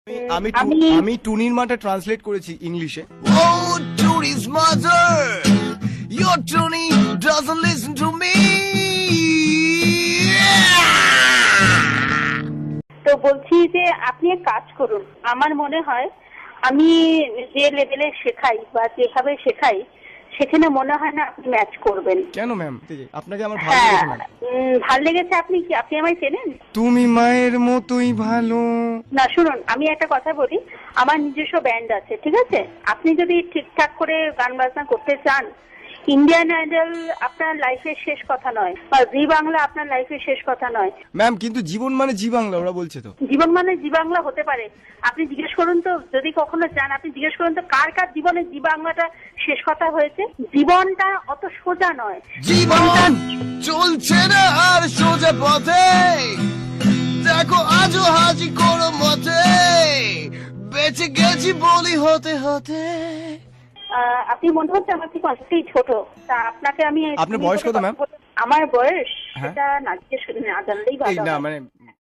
আমি আমি আমি টুনির মাটা ট্রান্সলেট করেছি ইংলিশে। Oh, Tony's mother, your Tony doesn't listen to me. তো বলছি যে আপনি এক কাজ করুন, আমার মনে হয় আমি যে লেভেলে শেখাই বা যেভাবে শেখাই সেখানে মনে হয় না আপনি ম্যাচ করবেন। কেন ম্যাম? আপনাকে আমার ভালো হ্যাঁ, লেগেছে ম্যাম। ভাল লেগেছে। আপনি আমায় চেনেন? তুমি মায়ের মতোই ভালো। না শুনুন, আমি একটা কথা বলি, আমার নিজস্ব ব্যান্ড আছে, ঠিক আছে? আপনি যদি ঠিকঠাক করে গান বাজনা করতে চান, ইন্ডিয়ান আইডল আপনার লাইফের শেষ কথা নয়, বা জি বাংলা আপনার লাইফের শেষ কথা নয়। ম্যাম কিন্তু জীবন মানে জি বাংলা, ওরা বলছে তো। জীবন মানে জি বাংলা হতে পারে। আপনি জিজ্ঞেস করুন তো, যদি কখনো চান আপনি জিজ্ঞেস করুন তো কার কার জীবনে জি বাংলাটা শেষ কথা হয়েছে। জীবনটা অত সোজা নয়। জীবন চলছে না আর সোজা পথে, দেখো আজও হাজি কোনো মতে, বেঁচে গেছি বলি হতে হতে। আপনি মনে হচ্ছে আমার থেকে অনেকটাই ছোট, তা আপনাকে আমি আপনার বয়স কত, ম্যাম? আমার বয়স হ্যাঁ। সেটা না জিজ্ঞেস না জানলেই এই ভালো না হয়। মানে